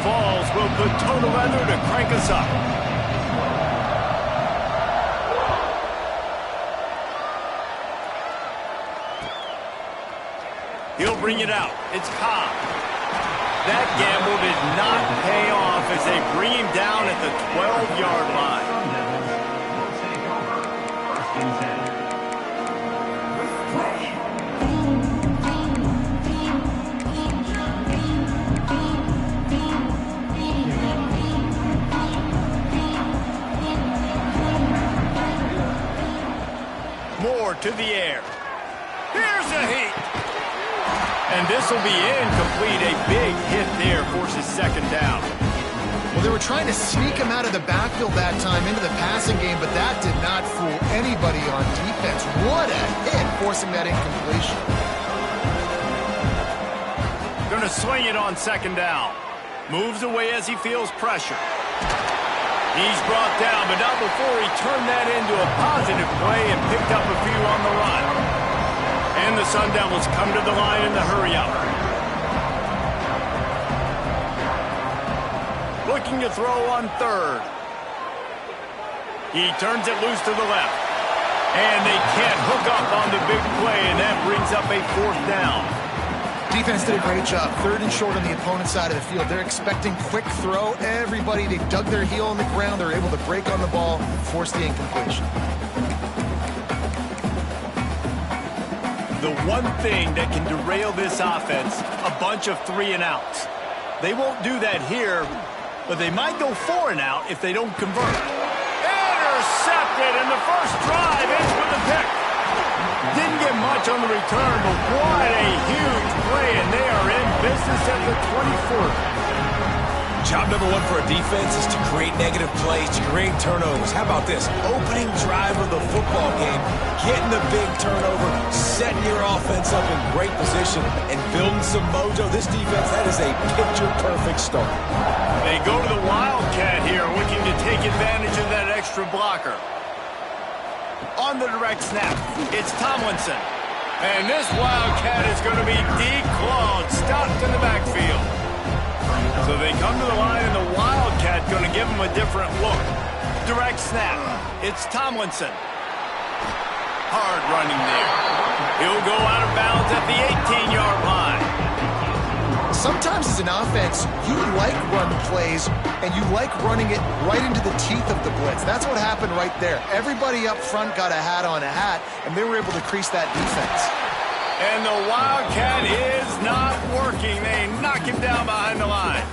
falls will put total leather to crank us up. He'll bring it out. It's Cobb. That gamble did not pay off as they bring him down at the 12-yard line. Moore to the air. Here's a heat. And this will be incomplete. A big hit there forces second down. Well, they were trying to sneak him out of the backfield that time into the passing game, but that did not fool anybody on defense. What a hit, forcing that incompletion. Going to swing it on second down. Moves away as he feels pressure. He's brought down, but not before he turned that into a positive play and picked up a few on the run. And the Sun Devils come to the line in the hurry-up. Looking to throw on third. He turns it loose to the left. And they can't hook up on the big play, and that brings up a fourth down. Defense did a great job. Third and short on the opponent's side of the field. They're expecting quick throw. Everybody, they dug their heel on the ground. They're able to break on the ball, force the incompletion. The one thing that can derail this offense, a bunch of 3 and outs. They won't do that here, but they might go 4 and out if they don't convert. Intercepted, and the first drive ends with a pick. Didn't get much on the return, but what a huge play, and they are in business at the 24. Job number 1 for a defense is to create negative plays, to create turnovers. How about this? Opening drive of the football game, getting the big turnover, setting your offense up in great position, and building some mojo. This defense, that is a picture-perfect start. They go to the Wildcat here, looking to take advantage of that extra blocker. On the direct snap, it's Tomlinson. And this Wildcat is going to be declawed, stopped in the backfield. So they come to the line, and the Wildcat going to give them a different look. Direct snap. It's Tomlinson. Hard running there. He'll go out of bounds at the 18-yard line. Sometimes as an offense, you like run plays, and you like running it right into the teeth of the blitz. That's what happened right there. Everybody up front got a hat on a hat, and they were able to crease that defense. And the Wildcat is not working. They knock him down behind the line.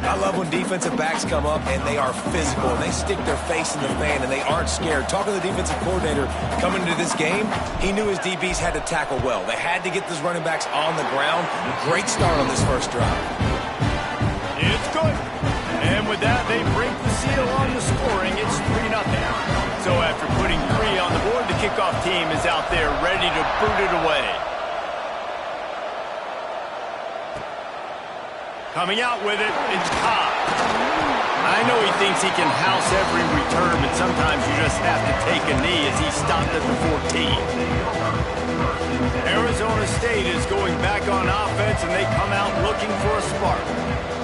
I love when defensive backs come up and they are physical and they stick their face in the fan and they aren't scared. Talking to the defensive coordinator coming into this game, he knew his DBs had to tackle well. They had to get those running backs on the ground. Great start on this first drive. It's good. And with that, they break the seal on the scoring. It's 3-0. So after putting 3 on the board, the kickoff team is out there ready to boot it away. Coming out with it, it's Cobb. I know he thinks he can house every return, but sometimes you just have to take a knee as he stopped at the 14. Arizona State is going back on offense, and they come out looking for a spark.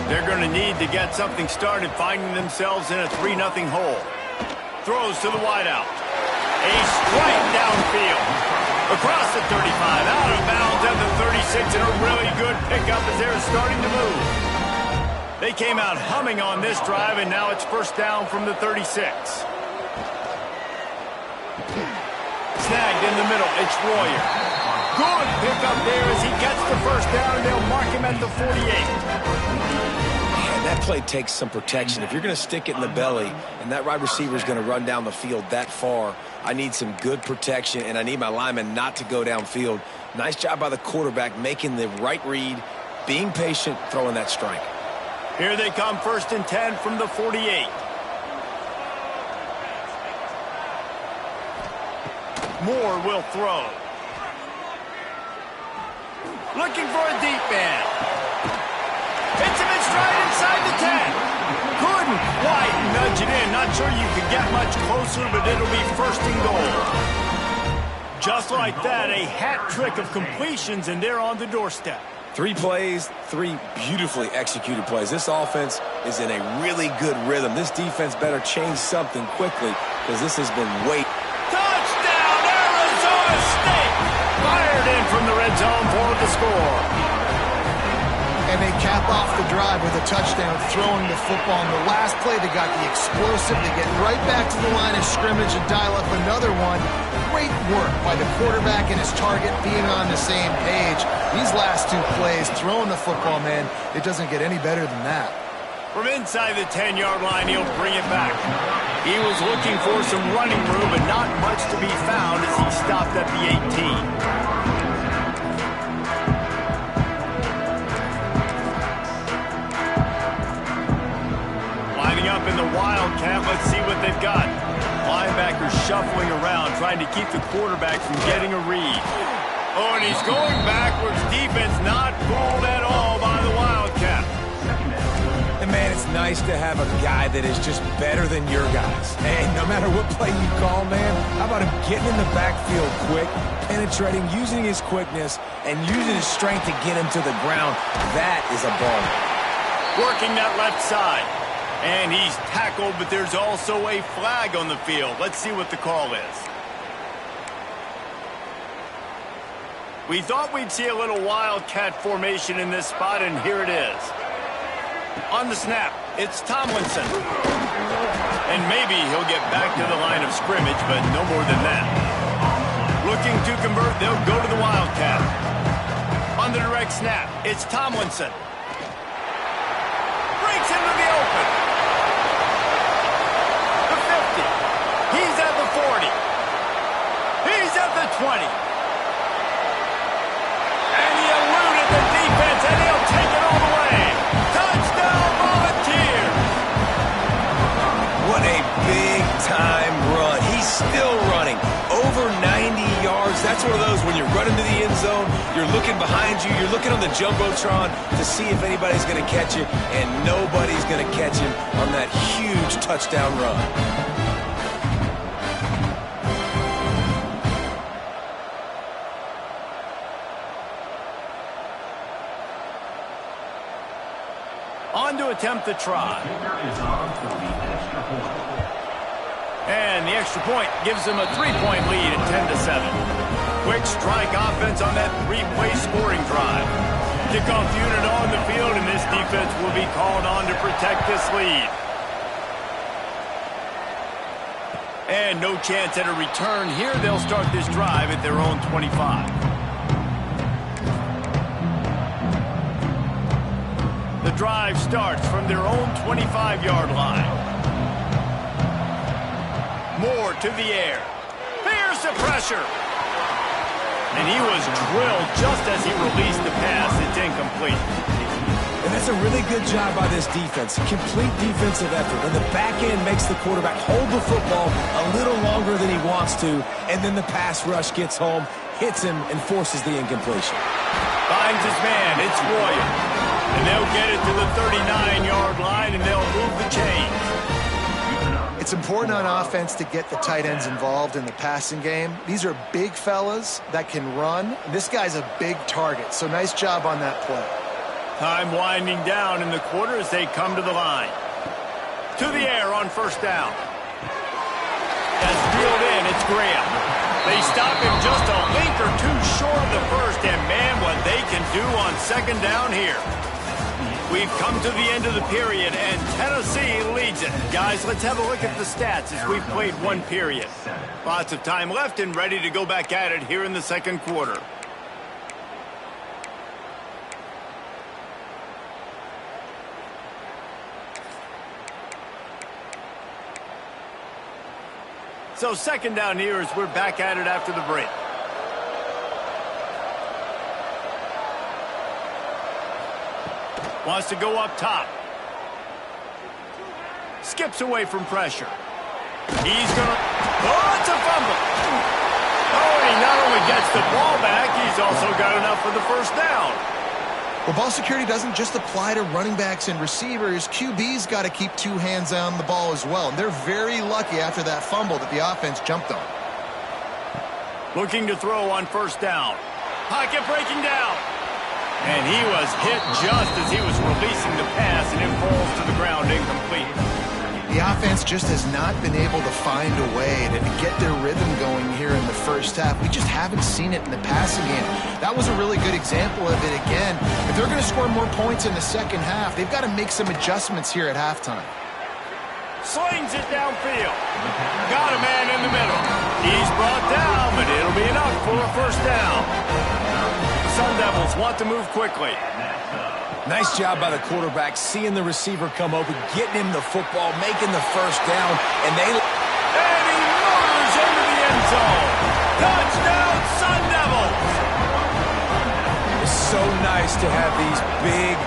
They're going to need to get something started, finding themselves in a 3-0 hole. Throws to the wideout. A strike downfield. Across the 35, out of bounds at the 36, and a really good pickup as they're starting to move. They came out humming on this drive, and now it's first down from the 36. Snagged in the middle, it's Royer. Good pickup there as he gets the first down, and they'll mark him at the 48. Man, that play takes some protection. If you're going to stick it in the belly and that wide receiver is going to run down the field that far, I need some good protection, and I need my lineman not to go downfield. Nice job by the quarterback making the right read, being patient, throwing that strike. Here they come, 1st and 10 from the 48. Moore will throw. Looking for a deep man. Hits him in stride inside the 10. Couldn't quite nudge it in. Not sure you could get much closer, but it'll be 1st and goal. Just like that, a hat trick of completions, and they're on the doorstep. 3 plays, 3 beautifully executed plays. This offense is in a really good rhythm. This defense better change something quickly because this has been way. Touchdown, Arizona State! Fired in from the red zone for the score. And they cap off the drive with a touchdown, throwing the football. In the last play, they got the explosive. They get right back to the line of scrimmage and dial up another one. Great work by the quarterback and his target being on the same page. These last 2 plays, throwing the football, man, it doesn't get any better than that. From inside the 10-yard line, he'll bring it back. He was looking for some running room, but not much to be found as he stopped at the 18. Up in the Wildcat, let's see what they've got. Linebackers shuffling around, trying to keep the quarterback from getting a read. Oh, and he's going backwards. Defense not fooled at all by the Wildcat. And, man, it's nice to have a guy that is just better than your guys. And no matter what play you call, man, how about him getting in the backfield quick, penetrating, using his quickness, and using his strength to get him to the ground. That is a ball. Working that left side. And he's tackled, but there's also a flag on the field. Let's see what the call is. We thought we'd see a little Wildcat formation in this spot, and here it is. On the snap, it's Tomlinson. And maybe he'll get back to the line of scrimmage, but no more than that. Looking to convert, they'll go to the Wildcat. On the direct snap, it's Tomlinson. Breaks into the open. He's at the 40. He's at the 20. And he eluded the defense, and he'll take it all the way. Touchdown, Volunteers! What a big-time run. He's still running. Over 90 yards. That's one of those when you're running to the end zone, you're looking behind you, you're looking on the Jumbotron to see if anybody's going to catch you, and nobody's going to catch him on that huge touchdown run. On to attempt the try. And the extra point gives them a 3-point lead at 10-7. Quick strike offense on that 3-play scoring drive. Kickoff unit on the field, and this defense will be called on to protect this lead. And no chance at a return here. They'll start this drive at their own 25. The drive starts from their own 25-yard line. Moore to the air. Here's the pressure. And he was drilled just as he released the pass. It's incomplete. And that's a really good job by this defense. Complete defensive effort. When the back end makes the quarterback hold the football a little longer than he wants to, and then the pass rush gets home, hits him, and forces the incompletion. Finds his man. It's Royer. And they'll get it to the 39-yard line, and they'll move the chains. It's important on offense to get the tight ends involved in the passing game. These are big fellas that can run. This guy's a big target, so nice job on that play. Time winding down in the quarter as they come to the line. To the air on first down. That's reeled in. It's Graham. They stop him just a link or two short of the first, and man, what they can do on second down here. We've come to the end of the period, and Tennessee leads it. Guys, let's have a look at the stats as we've played one period. Lots of time left and ready to go back at it here in the second quarter. So second down here as we're back at it after the break. Wants to go up top. Skips away from pressure. He's going to... Oh, it's a fumble. Oh, and he not only gets the ball back, he's also got enough for the first down. Well, ball security doesn't just apply to running backs and receivers. QB's got to keep 2 hands on the ball as well. And they're very lucky after that fumble that the offense jumped on. Looking to throw on first down. Pocket breaking down. And he was hit just as he was releasing the pass, and it falls to the ground incomplete. The offense just has not been able to find a way to get their rhythm going here in the first half. We just haven't seen it in the passing game. That was a really good example of it again. If they're going to score more points in the second half, they've got to make some adjustments here at halftime. Slings it downfield. Got a man in the middle. He's brought down, but it'll be enough for a first down. The Sun Devils want to move quickly. Nice job by the quarterback, seeing the receiver come open, getting him the football, making the first down, and he murders into the end zone. Touchdown, Sun Devils! It's so nice to have these big,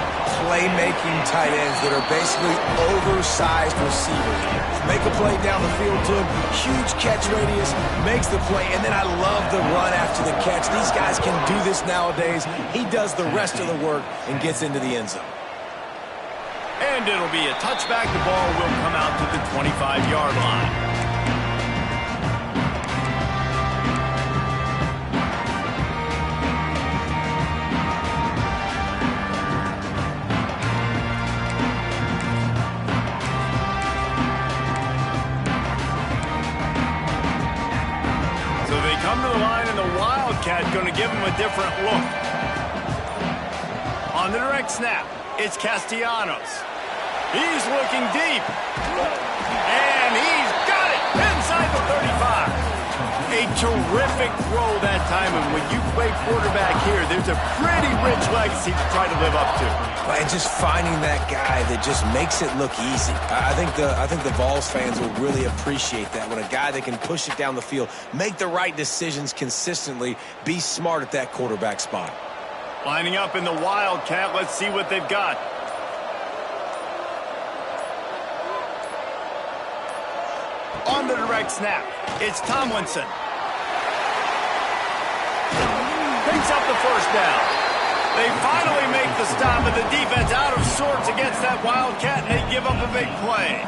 playmaking tight ends that are basically oversized receivers. Make a play down the field to him, huge catch radius, makes the play, and then I love the run after the catch. These guys can do this nowadays. He does the rest of the work and gets into the end zone. And it'll be a touchback. The ball will come out to the 25-yard line. Come to the line, and the Wildcat going to give him a different look. On the direct snap, it's Castellanos. He's looking deep. And he's got it inside the 35. A terrific throw that time, and when you play quarterback here, there's a pretty rich legacy to try to live up to. And just finding that guy that just makes it look easy. I think the Vols fans will really appreciate that, when a guy that can push it down the field, make the right decisions consistently, be smart at that quarterback spot. Lining up in the Wildcat, let's see what they've got. On the direct snap, it's Tomlinson. Picks up the first down. They finally make the stop, and the defense out of sorts against that Wildcat, and they give up a big play.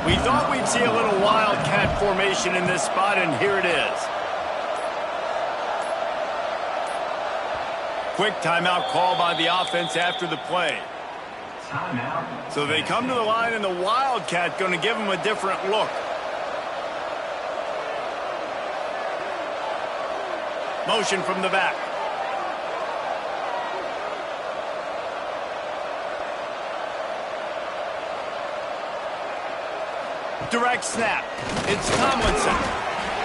We thought we'd see a little Wildcat formation in this spot, and here it is. Quick timeout call by the offense after the play. So they come to the line, and the Wildcat going to give them a different look. Motion from the back. Direct snap. It's Tomlinson.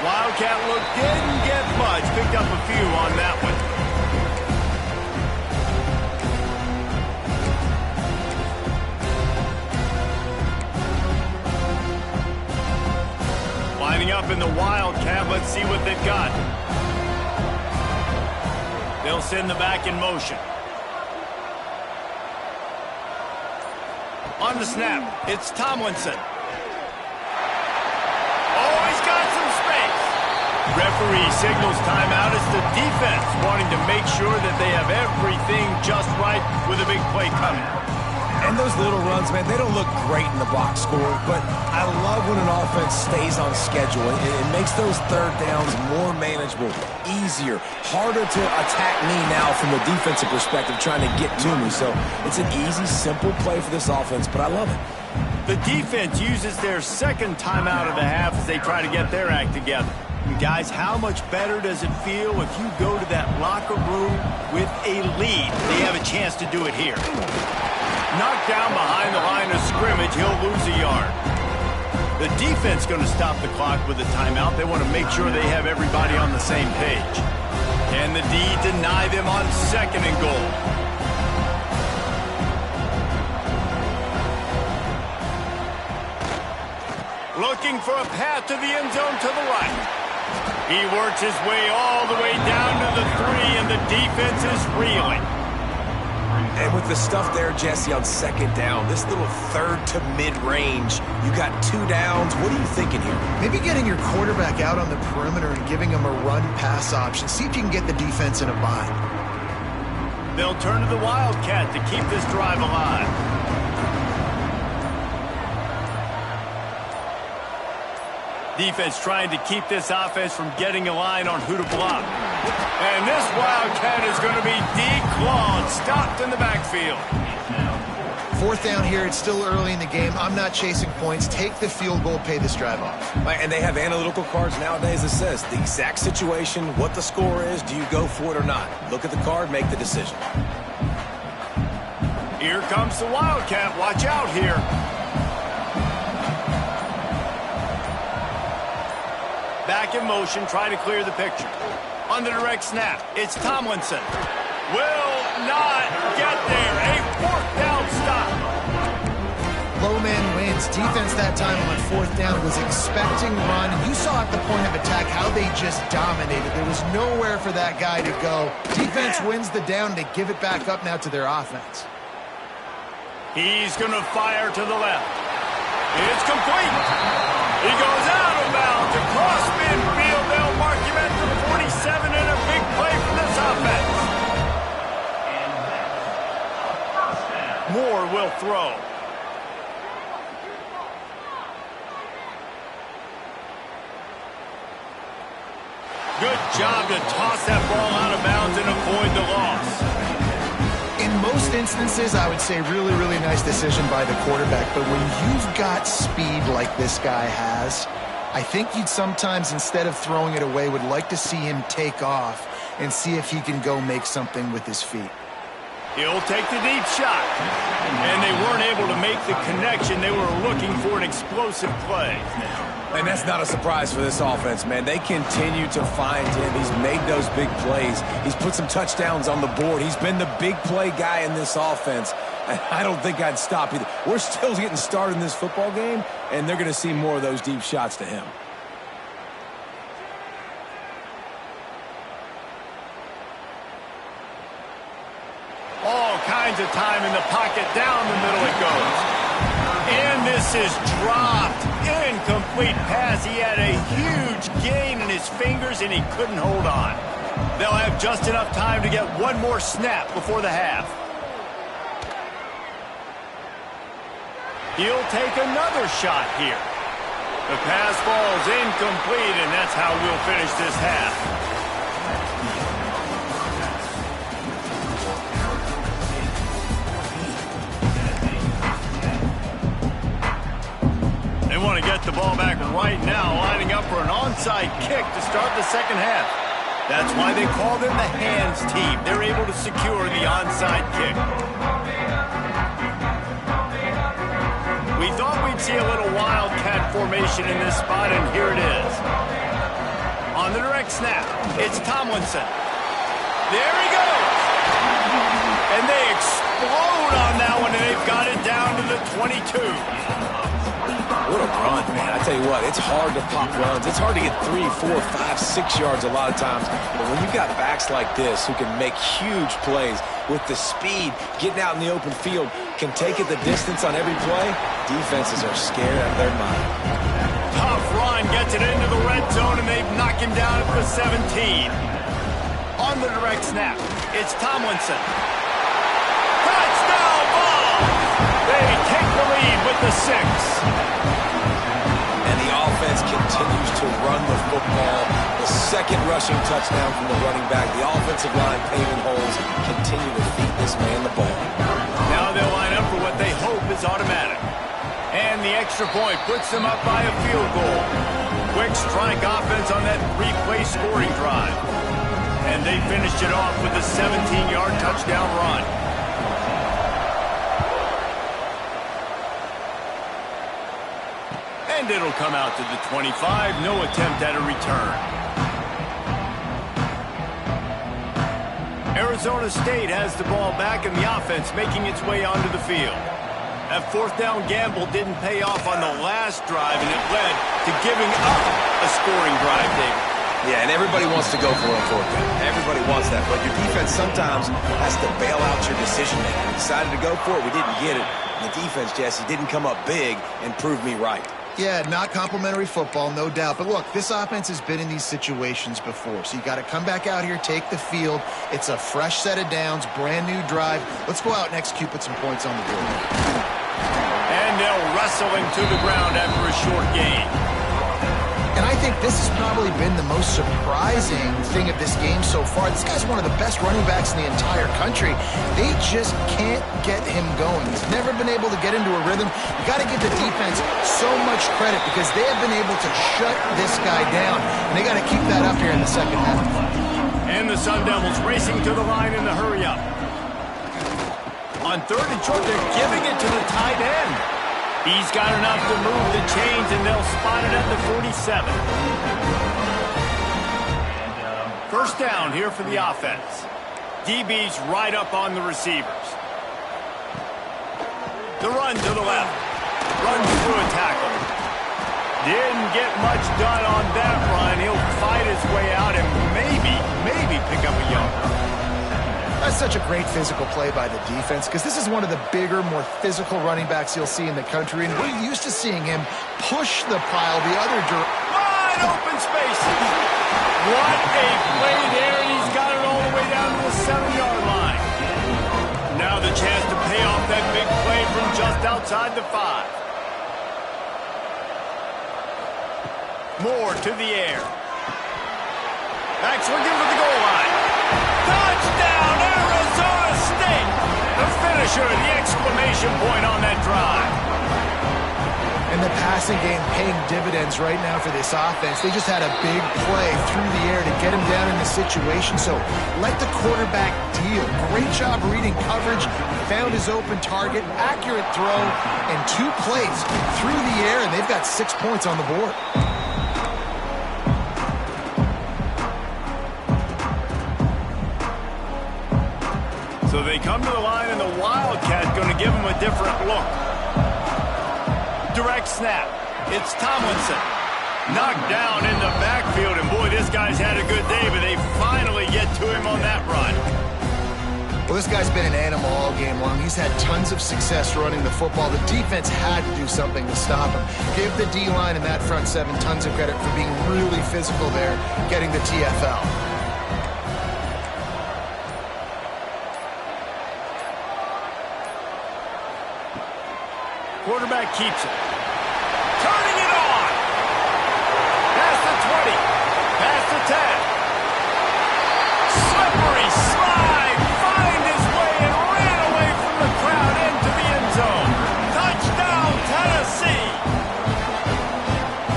Wildcat look didn't get much. Picked up a few on that one. Lining up in the Wildcat. Let's see what they've got. They'll send the back in motion. On the snap, it's Tomlinson. Oh, he's got some space. Referee signals timeout. It's the defense wanting to make sure that they have everything just right with a big play coming. And those little runs, man, they don't look great in the box score, but I love when an offense stays on schedule. It makes those third downs more manageable, easier, harder to attack me now from a defensive perspective trying to get to me. So it's an easy, simple play for this offense, but I love it. The defense uses their second timeout of the half as they try to get their act together. And guys, how much better does it feel if you go to that locker room with a lead? They have a chance to do it here. Knocked down behind the line of scrimmage, he'll lose a yard. The defense going to stop the clock with a timeout. They want to make sure they have everybody on the same page. Can the D deny them on second and goal? Looking for a path to the end zone to the right. He works his way all the way down to the 3, and the defense is reeling. And with the stuff there, Jesse, on second down, this little third to mid-range, you got 2 downs. What are you thinking here? Maybe getting your quarterback out on the perimeter and giving him a run-pass option. See if you can get the defense in a bind. They'll turn to the Wildcat to keep this drive alive. Defense trying to keep this offense from getting a line on who to block. And this Wildcat is going to be declawed field. Fourth down here. It's still early in the game. I'm not chasing points. Take the field goal, pay this drive off. And they have analytical cards nowadays that says the exact situation, what the score is, do you go for it or not? Look at the card, make the decision. Here comes the Wildcat. Watch out here. Back in motion, try to clear the picture. On the direct snap, it's Tomlinson. Will not get there. A fourth down stop. Low man wins. Defense that time on fourth down was expecting run. And you saw at the point of attack how they just dominated. There was nowhere for that guy to go. Defense wins the down. They give it back up now to their offense. He's going to fire to the left. It's complete. He goes out of bounds across midfield. They'll mark him at the 47 and a big play for this offense. Moore will throw. Good job to toss that ball out of bounds and avoid the loss. In most instances, I would say really nice decision by the quarterback. But when you've got speed like this guy has, I think you'd sometimes, instead of throwing it away, would like to see him take off and see if he can go make something with his feet. He'll take the deep shot. And they weren't able to make the connection. They were looking for an explosive play. And that's not a surprise for this offense, man. They continue to find him. He's made those big plays. He's put some touchdowns on the board. He's been the big play guy in this offense. And I don't think I'd stop either. We're still getting started in this football game, and they're going to see more of those deep shots to him. All kinds of time in the pocket. Down the middle it goes. And this is dropped. Incomplete pass. He had a huge gain in his fingers, and he couldn't hold on. They'll have just enough time to get one more snap before the half. He'll take another shot here. The pass falls incomplete, and that's how we'll finish this half. They want to get the ball back right now, lining up for an onside kick to start the second half. That's why they call them the hands team. They're able to secure the onside kick. We thought we'd see a little Wildcat formation in this spot, and here it is. On the direct snap, it's Tomlinson. There he goes. And they explode on that one, and they've got it down to the 22. What a run, man. I tell you what, it's hard to pop runs. It's hard to get 3, 4, 5, 6 yards a lot of times. But when you've got backs like this who can make huge plays with the speed, getting out in the open field, can take it the distance on every play, defenses are scared out of their mind. Tough run, gets it into the red zone, and they've knocked him down at the 17. On the direct snap, it's Tomlinson. Touchdown ball! They take the lead with the 6. And the offense continues to run the football. The second rushing touchdown from the running back. The offensive line paving holes, continue to feed this man the ball. Now they'll line up for what they hope is automatic. And the extra point puts them up by a field goal. Quick strike offense on that 3-play scoring drive. And they finished it off with a 17-yard touchdown run. And it'll come out to the 25. No attempt at a return. Arizona State has the ball back, and the offense making its way onto the field. That fourth down gamble didn't pay off on the last drive, and it led to giving up a scoring drive, David. Yeah, and everybody wants to go for it on fourth down. Everybody wants that, but your defense sometimes has to bail out your decision-making. We decided to go for it. We didn't get it. And the defense, Jesse, didn't come up big and prove me right. Yeah, not complimentary football, no doubt. But look, this offense has been in these situations before. So you got to come back out here, take the field. It's a fresh set of downs, brand new drive. Let's go out and execute, put some points on the board. And they'll wrestle him to the ground after a short gain. And I think this has probably been the most surprising thing of this game so far. This guy's one of the best running backs in the entire country. They just can't get him going. He's never been able to get into a rhythm. You got to give the defense so much credit because they have been able to shut this guy down. And they got to keep that up here in the second half. And the Sun Devils racing to the line in the hurry-up. On 3rd and short, they're giving it to the tight end. He's got enough to move the chains, and they'll spot it at the 47. First down here for the offense. DB's right up on the receivers. The run to the left. Runs through a tackle. Didn't get much done on that run. He'll fight his way out and maybe pick up a yard. That's such a great physical play by the defense because this is one of the bigger, more physical running backs you'll see in the country, and we're used to seeing him push the pile the other direction. Wide open spaces. What a play there, and he's got it all the way down to the 7-yard line. Now the chance to pay off that big play from just outside the 5. Moore to the air. Backs looking for the goal line. Touchdown, Arizona State! The finisher, the exclamation point on that drive. And the passing game paying dividends right now for this offense. They just had a big play through the air to get him down in the situation. So let the quarterback deal. Great job reading coverage. Found his open target, accurate throw, and 2 plays through the air, and they've got 6 points on the board. So they come to the line, and the Wildcat going to give them a different look. Direct snap. It's Tomlinson. Knocked down in the backfield, and boy, this guy's had a good day, but they finally get to him on that run. Well, this guy's been an animal all game long. He's had tons of success running the football. The defense had to do something to stop him. Give the D-line and that front 7 tons of credit for being really physical there, getting the TFL. Quarterback keeps it. Turning it on. Past the 20. Past the 10. Slippery slide. Find his way and ran away from the crowd into the end zone. Touchdown, Tennessee.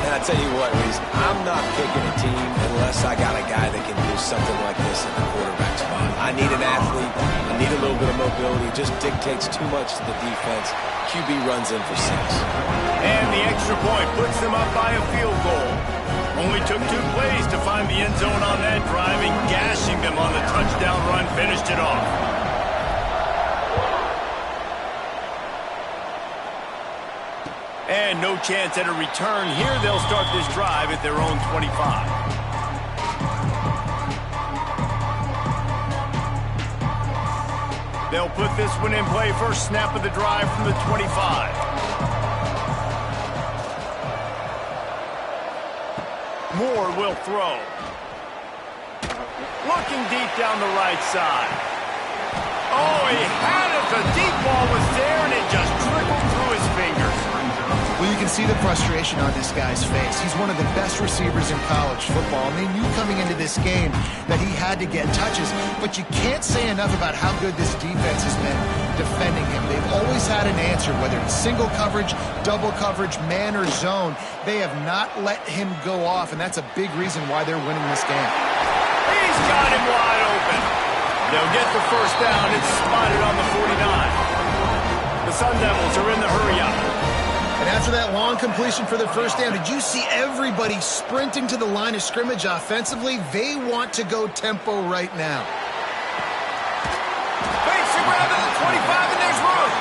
And I tell you what, Reese, I'm not picking a team unless I got a guy that can do something like this at the quarterback spot. I need an athlete. I need a little bit of mobility. It just dictates too much to the defense. QB runs in for 6. And the extra point puts them up by a field goal. Only took 2 plays to find the end zone on that drive, and gashing them on the touchdown run finished it off. And no chance at a return here. They'll start this drive at their own 25. They'll put this one in play. First snap of the drive from the 25. Moore will throw. Looking deep down the right side. Oh, he had it. The deep ball was there, and it just trickled through his fingers. Well, you can see the frustration on this guy's face. He's one of the best receivers in college football, and they knew coming into this game that he had to get touches, but you can't say enough about how good this defense has been defending him. They've always had an answer, whether it's single coverage, double coverage, man or zone. They have not let him go off, and that's a big reason why they're winning this game. He's got him wide open. They'll get the first down. It's spotted on the 49. The Sun Devils are in the hurry-up. And after that long completion for the first down, did you see everybody sprinting to the line of scrimmage offensively? They want to go tempo right now. Fakes the grab at the 25, and there's room.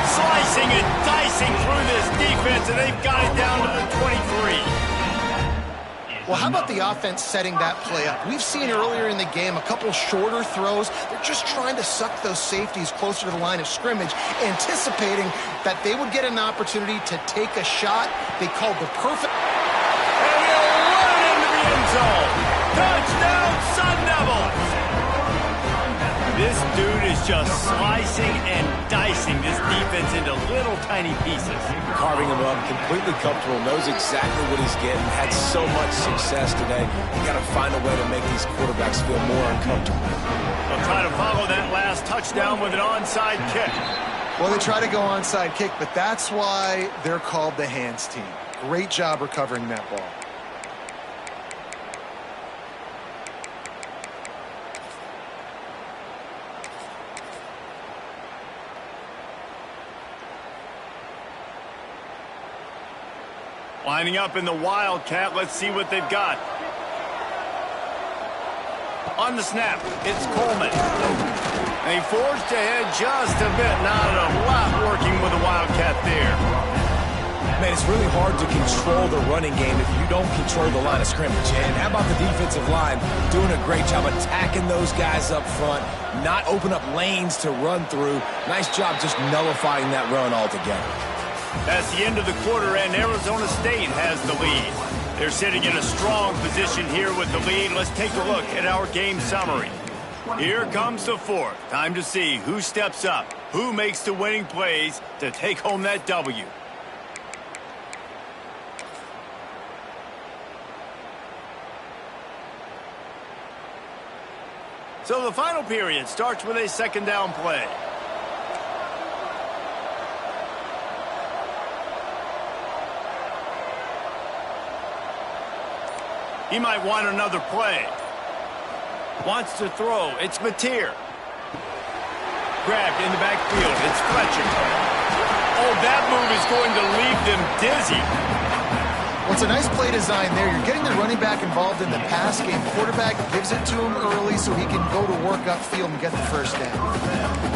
Slicing and dicing through this defense, and they've got it down to the 23. Well, how about the offense setting that play up? We've seen earlier in the game a couple shorter throws. They're just trying to suck those safeties closer to the line of scrimmage, anticipating that they would get an opportunity to take a shot. They called the perfect... And he'll run it into the end zone. Touchdown, Sun Devils! This dude is just slicing and dicing this defense into little tiny pieces. Carving him up, completely comfortable, knows exactly what he's getting, had so much success today. You got to find a way to make these quarterbacks feel more uncomfortable. They'll try to follow that last touchdown with an onside kick. Well, they try to go onside kick, but that's why they're called the hands team. Great job recovering that ball. Lining up in the Wildcat, let's see what they've got. On the snap, it's Coleman. And he forged ahead just a bit. Not a lot working with the Wildcat there. Man, it's really hard to control the running game if you don't control the line of scrimmage. And how about the defensive line doing a great job attacking those guys up front, not open up lanes to run through. Nice job just nullifying that run altogether. That's the end of the quarter, and Arizona State has the lead. They're sitting in a strong position here with the lead. Let's take a look at our game summary. Here comes the fourth. Time to see who steps up, who makes the winning plays to take home that W. So the final period starts with a second down play. He might want another play. Wants to throw. It's Mateer. Grabbed in the backfield. It's Fletcher. Oh, that move is going to leave them dizzy. Well, it's a nice play design there. You're getting the running back involved in the pass game. Quarterback gives it to him early so he can go to work upfield and get the first down.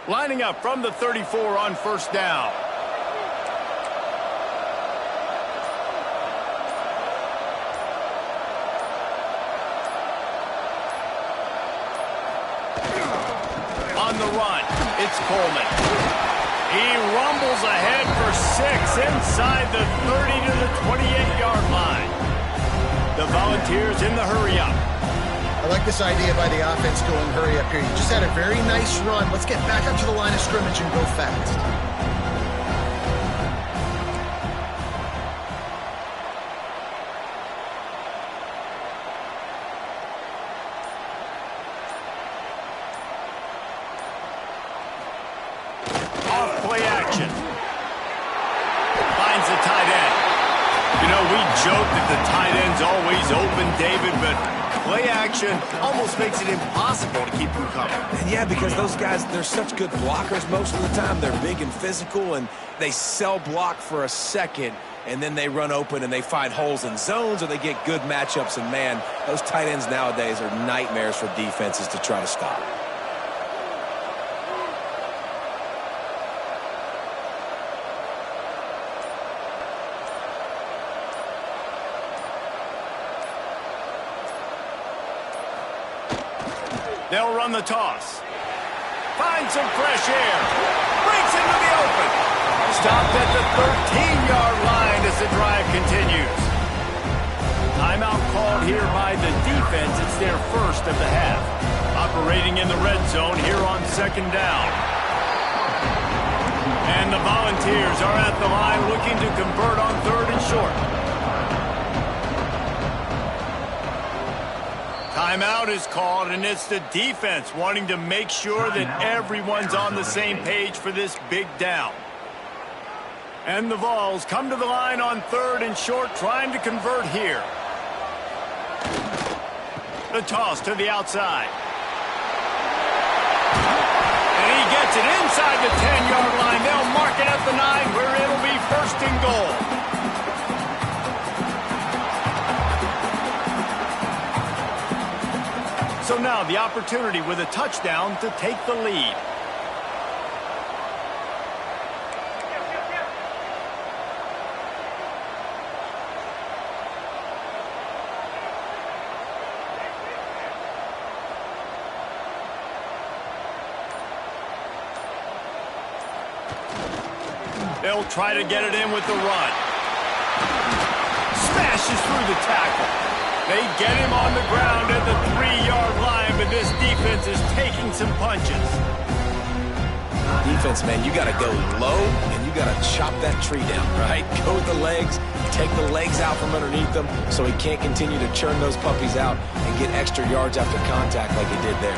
Lining up from the 34 on first down. On the run, it's Coleman. He rumbles ahead for 6 inside the 30 to the 28-yard line. The Volunteers in the hurry-up. I like this idea by the offense going hurry up here. You just had a very nice run. Let's get back up to the line of scrimmage and go fast. Off play action. Finds the tight end. You know, we joke that the tight end's always open, David, but play action almost makes it impossible to keep them coming. And yeah, because those guys, they're such good blockers most of the time. They're big and physical, and they sell block for a second, and then they run open and they find holes in zones, or they get good matchups. And, man, those tight ends nowadays are nightmares for defenses to try to stop. They'll run the toss. Finds some fresh air. Breaks into the open. Stopped at the 13-yard line as the drive continues. Timeout called here by the defense. It's their first of the half. Operating in the red zone here on second down. And the Volunteers are at the line looking to convert on third and short. Timeout is called, and it's the defense wanting to make sure that everyone's on the same page for this big down. And the Vols come to the line on third and short, trying to convert here. The toss to the outside. And he gets it inside the 10-yard line. They'll mark it at the 9, where it'll be first and goal. So now the opportunity with a touchdown to take the lead. They'll try to get it in with the run. Smashes through the tackle. They get him on the ground at the 3-yard line, but this defense is taking some punches. Defense, man, you got to go low, and you got to chop that tree down, right? Go with the legs, take the legs out from underneath them so he can't continue to churn those puppies out and get extra yards after contact like he did there.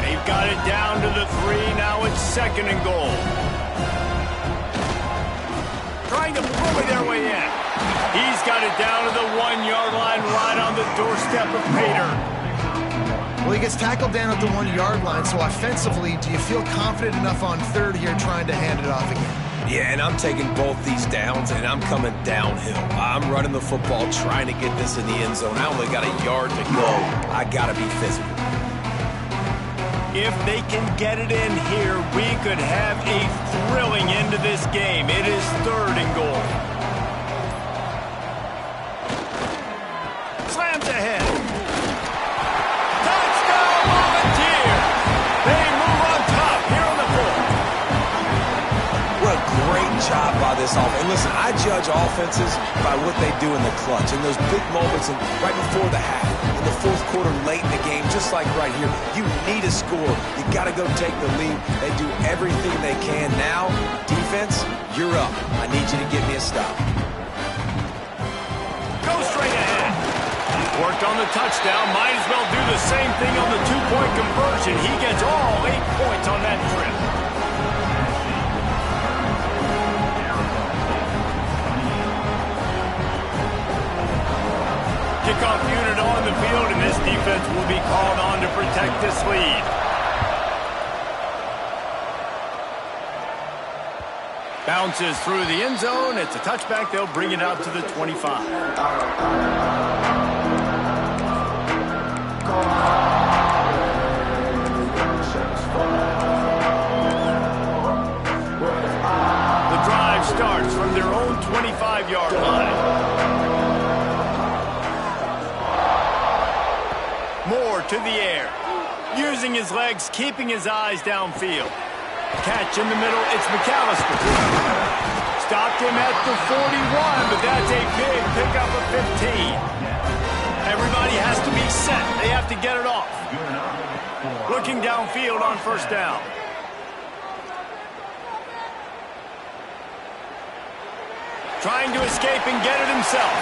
They've got it down to the 3. Now it's 2nd and goal. Trying to bully their way in. He's got it down to the 1-yard line right on the doorstep of Pater. Well, he gets tackled down at the 1-yard line, so offensively, do you feel confident enough on 3rd here trying to hand it off again? Yeah, and I'm taking both these downs, and I'm coming downhill. I'm running the football, trying to get this in the end zone. I only got a yard to go. I got to be physical. If they can get it in here, we could have a thrilling end to this game. It is 3rd and goal. Slams ahead. Touchdown, Volunteer! They move on top here on the 4th. What a great job by this offense. And listen, I judge offenses by what they do in the clutch. In those big moments and right before the half, in the 4th quarter, late in the game, just like right here, you need a score. You got to go take the lead. They do everything they can. Now, defense, you're up. I need you to get me a stop. Go straight ahead. Worked on the touchdown. Might as well do the same thing on the 2-point conversion. He gets all 8 points on that trip. Kickoff unit on the field, and this defense will be called on to protect this lead. Bounces through the end zone. It's a touchback. They'll bring it out to the 25. The drive starts from their own 25-yard line. Moore to the air. Using his legs, keeping his eyes downfield. Catch in the middle, it's McAllister. Stopped him at the 41, but that's a big pickup of 15. Everybody has to be set. They have to get it off. Looking downfield on 1st down. Trying to escape and get it himself.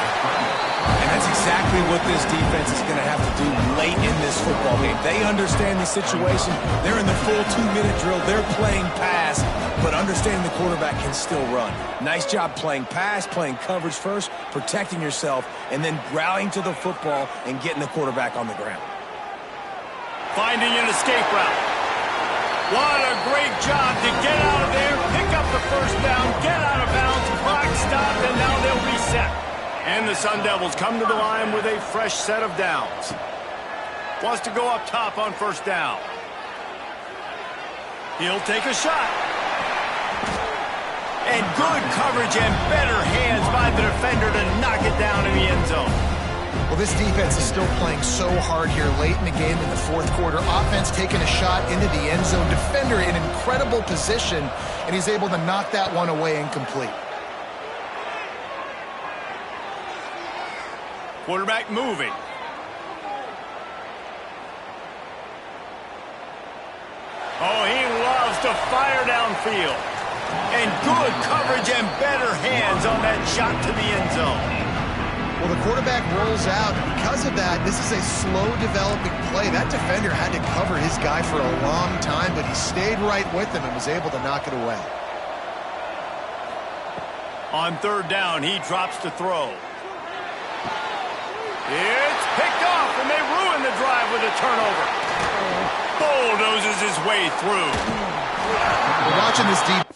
And that's exactly what this defense is going to have to do late in this football game. They understand the situation. They're in the full 2-minute drill. They're playing pass, but understanding the quarterback can still run. Nice job playing pass, playing coverage first, protecting yourself, and then rallying to the football and getting the quarterback on the ground. Finding an escape route. What a great job to get out of there, pick up the 1st down, get out of bounds, clock stopped, and now they'll reset. And the Sun Devils come to the line with a fresh set of downs. Wants to go up top on 1st down. He'll take a shot. And good coverage and better hands by the defender to knock it down in the end zone. Well, this defense is still playing so hard here late in the game in the 4th quarter. Offense taking a shot into the end zone. Defender in incredible position, and he's able to knock that one away incomplete. Quarterback moving. Oh, he loves to fire downfield. And good coverage and better hands on that shot to the end zone. Well, the quarterback rolls out. Because of that, this is a slow-developing play. That defender had to cover his guy for a long time, but he stayed right with him and was able to knock it away. On 3rd down, he drops to throw. It's picked off, and they ruin the drive with a turnover. Bulldozes his way through. We're watching this deep.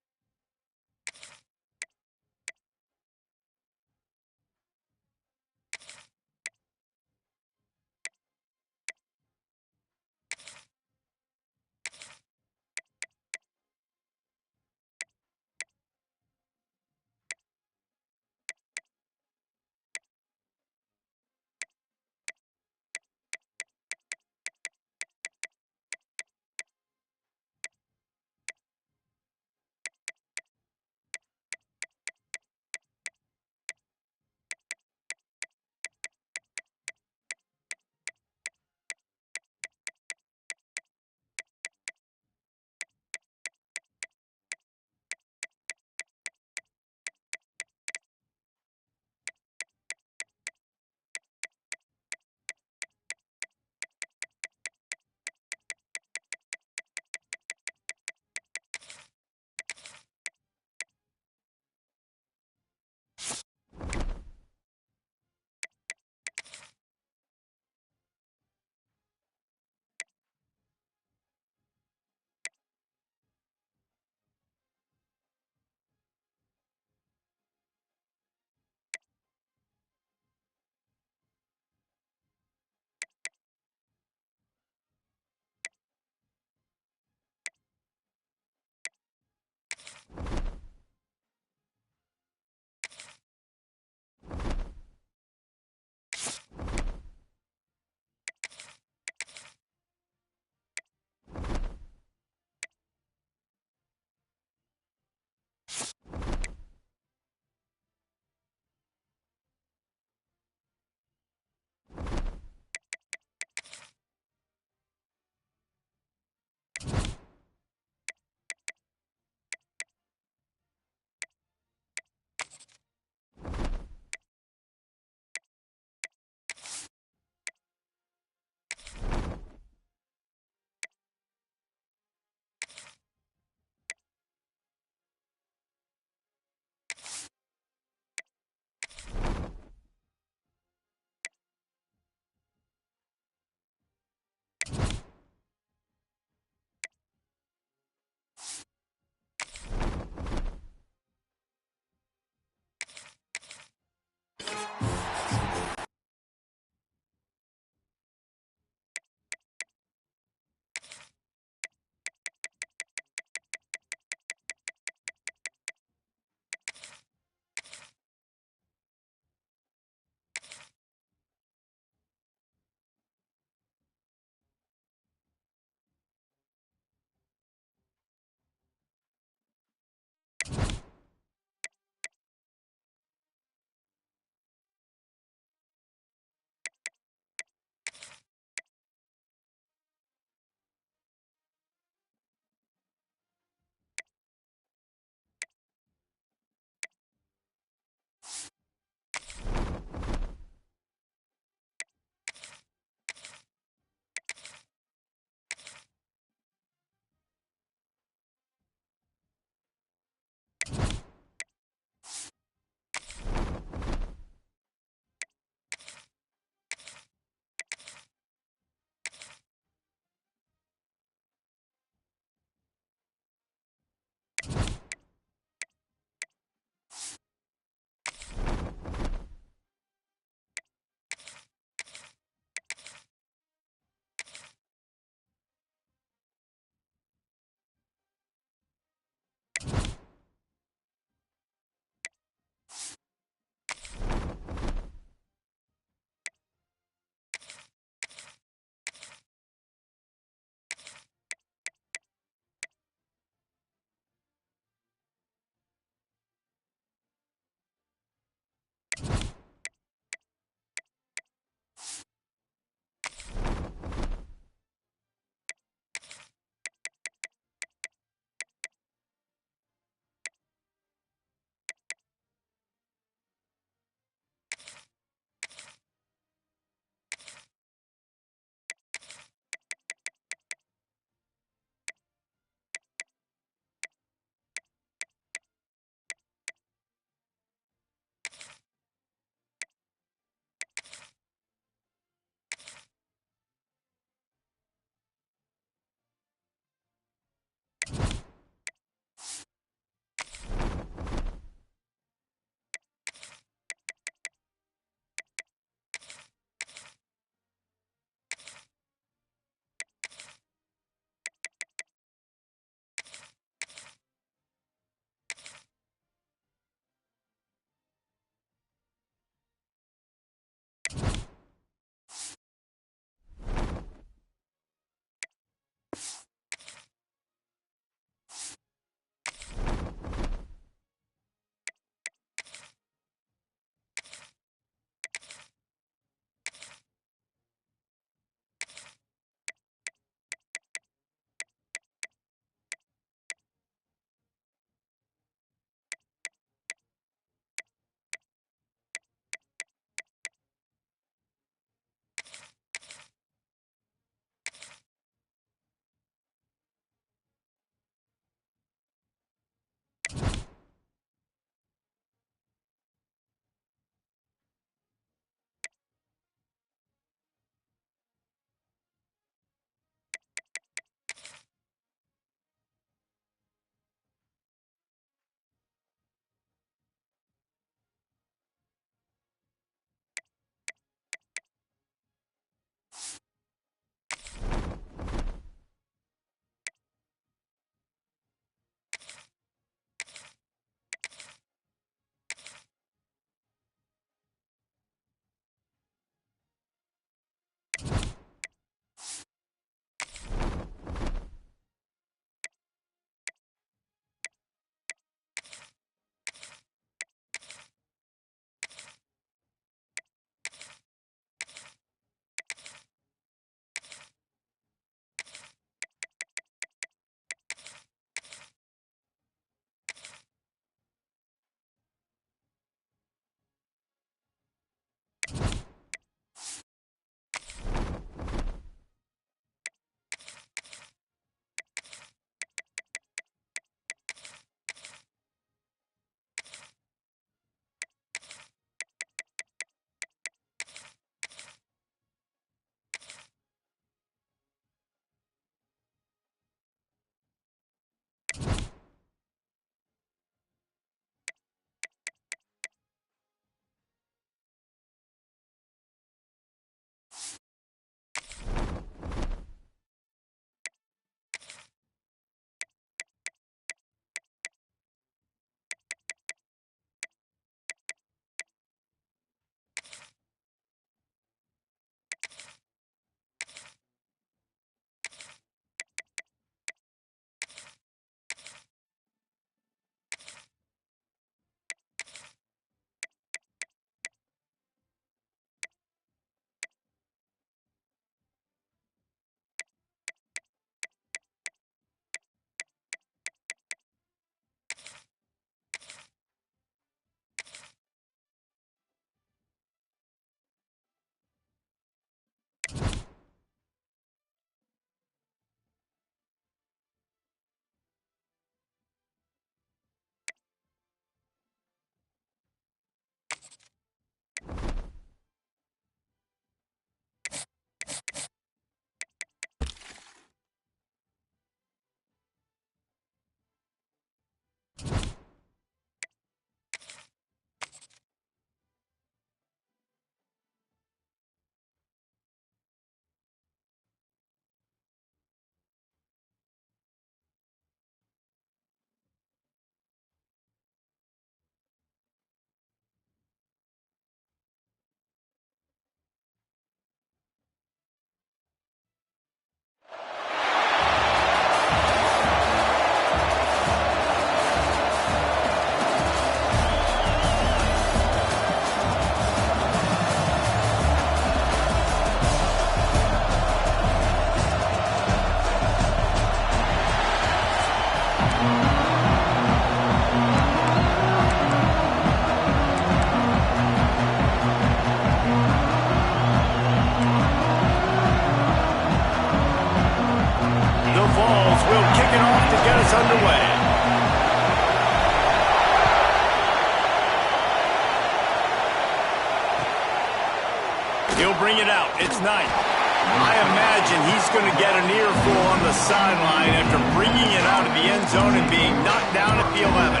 He'll bring it out. It's Knight. I imagine he's going to get an earful on the sideline after bringing it out of the end zone and being knocked down at the 11.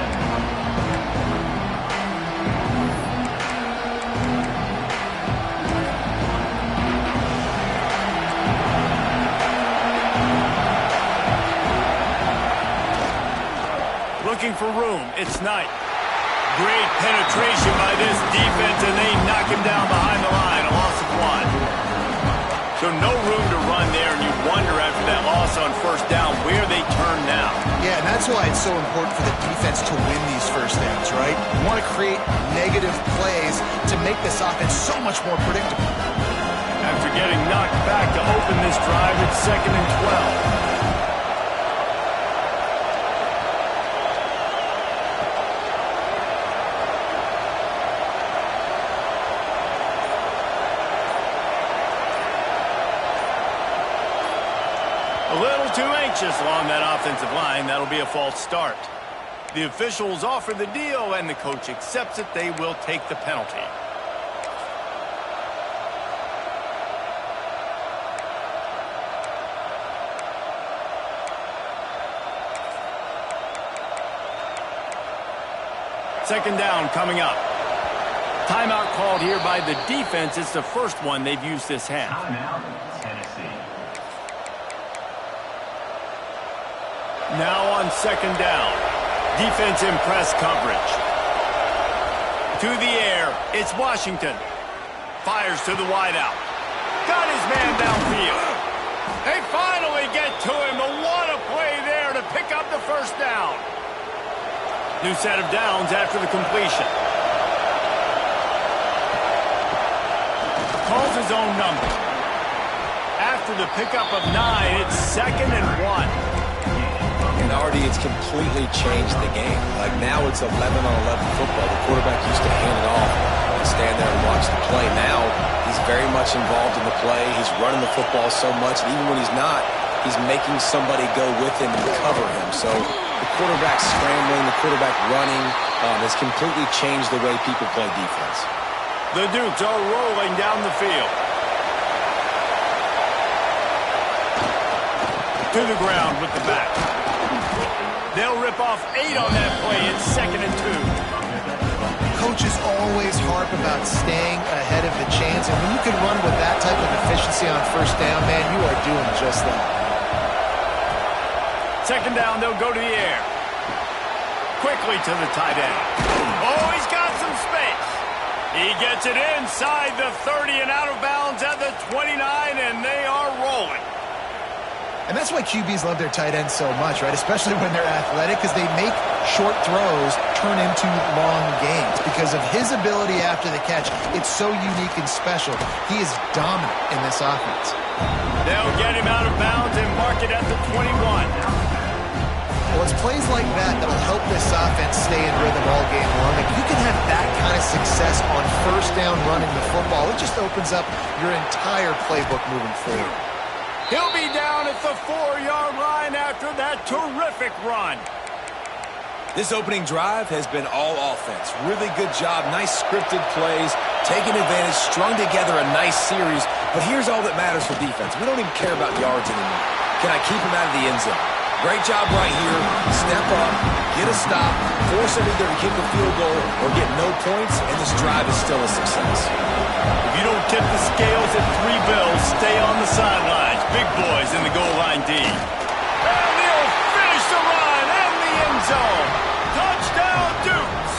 Looking for room. It's Knight. Great penetration by this defense, and they knock him down behind the line. A loss of 1. So no room to run there, and you wonder after that loss on first down where they turn now. Yeah, and that's why it's so important for the defense to win these first downs, right? You want to create negative plays to make this offense so much more predictable. After getting knocked back to open this drive, it's 2nd and 12. A little too anxious along that offensive line. That'll be a false start. The officials offer the deal, and the coach accepts it. They will take the penalty. Second down coming up. Timeout called here by the defense. It's the first one they've used this half. Timeout, Tennessee. Now on second down. Defense in press coverage. To the air. It's Washington. Fires to the wideout. Got his man downfield. They finally get to him. But what a play there to pick up the first down. New set of downs after the completion. Calls his own number. After the pickup of 9, it's 2nd and 1. And already it's completely changed the game. Like now it's 11 on 11 football. The quarterback used to hand it off and stand there and watch the play. Now he's very much involved in the play. He's running the football so much. And even when he's not, he's making somebody go with him and cover him. So the quarterback scrambling, the quarterback running has completely changed the way people play defense. The Dukes are rolling down the field. To the ground with the back. They'll rip off 8 on that play. It's 2nd and 2. Coaches always harp about staying ahead of the chains, and when you can run with that type of efficiency on first down, man, you are doing just that. Second down, they'll go to the air. Quickly to the tight end. Oh, he's got some space. He gets it inside the 30 and out of bounds at the 29, and they are rolling. And that's why QBs love their tight ends so much, right? Especially when they're athletic, because they make short throws turn into long gains. Because of his ability after the catch, it's so unique and special. He is dominant in this offense. They'll get him out of bounds and mark it at the 21. Well, it's plays like that that'll help this offense stay in rhythm all game long. If you can have that kind of success on first down running the football, it just opens up your entire playbook moving forward. He'll be down at the 4-yard line after that terrific run. This opening drive has been all offense. Really good job. Nice scripted plays. Taking advantage. Strung together a nice series. But here's all that matters for defense. We don't even care about yards anymore. Can I keep him out of the end zone? Great job right here. Step up. Get a stop. Force him either to kick a field goal or get no points. And this drive is still a success. If you don't tip the scales at 3 bills, stay on the sidelines. Big boys in the goal line D. And they'll finish the run and the end zone. Touchdown, Dukes.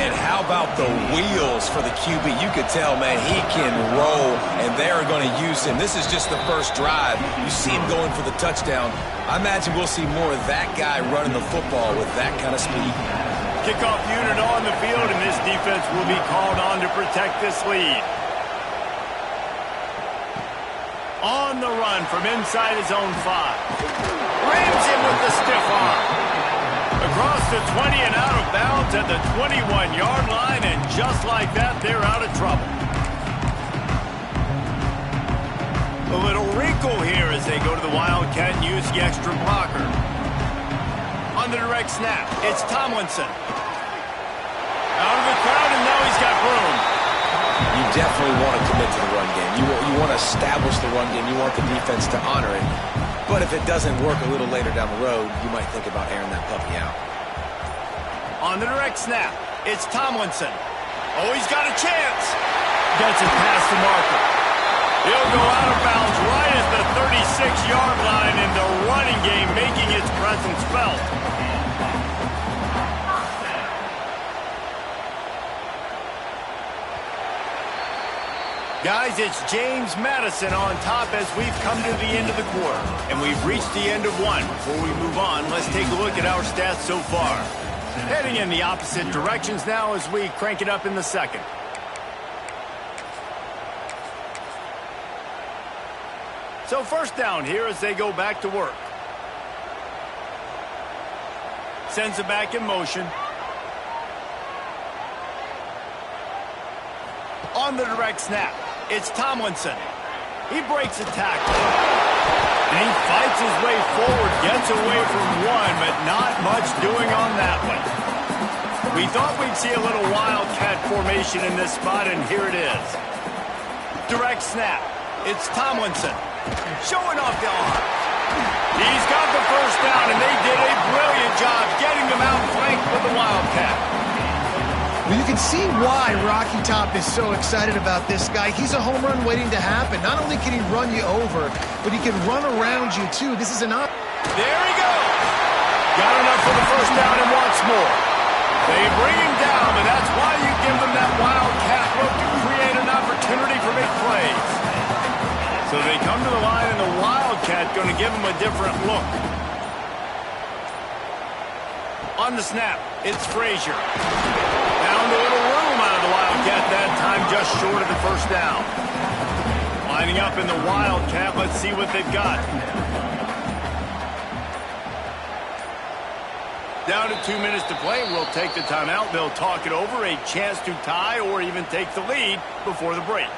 And how about the wheels for the QB? You could tell, man, he can roll, and they're going to use him. This is just the first drive. You see him going for the touchdown. I imagine we'll see more of that guy running the football with that kind of speed. Kickoff unit on the field, and this defense will be called on to protect this lead. On the run from inside his own 5. Rams him with the stiff arm. Across the 20 and out of bounds at the 21-yard line, and just like that, they're out of trouble. A little wrinkle here as they go to the Wildcat and use the extra blocker. On the direct snap, it's Tomlinson. Out of the crowd, and now he's got room. You've definitely want to commit to the run game. You want to establish the run game. You want the defense to honor it. But if it doesn't work a little later down the road, you might think about airing that puppy out. On the direct snap, it's Tomlinson. Oh, he's got a chance. Gets it past the marker. He'll go out of bounds right at the 36-yard line in the running game, making its presence felt. Guys, it's James Madison on top as we've come to the end of the quarter. And we've reached the end of one. Before we move on, let's take a look at our stats so far. Heading in the opposite directions now as we crank it up in the second. So first down here as they go back to work. Sends it back in motion. On the direct snap, it's Tomlinson. He breaks a tackle. And he fights his way forward, gets away from one, but not much doing on that one. We thought we'd see a little wildcat formation in this spot, and here it is. Direct snap. It's Tomlinson. Showing off the arm. He's got the first down, and they did a brilliant job getting him out flanked with the wildcat. Well, you can see why Rocky Top is so excited about this guy. He's a home run waiting to happen. Not only can he run you over, but he can run around you, too. This is an op. There he goes. Got enough for the first down and wants more. They bring him down, but that's why you give them that wildcat look to create an opportunity for big plays. So they come to the line, and the wildcat going to give them a different look. On the snap, it's Frazier. Found a little room out of the wildcat that time, just short of the first down. Lining up in the wildcat, let's see what they've got. Down to 2 minutes to play, we'll take the timeout. They'll talk it over, a chance to tie or even take the lead before the break.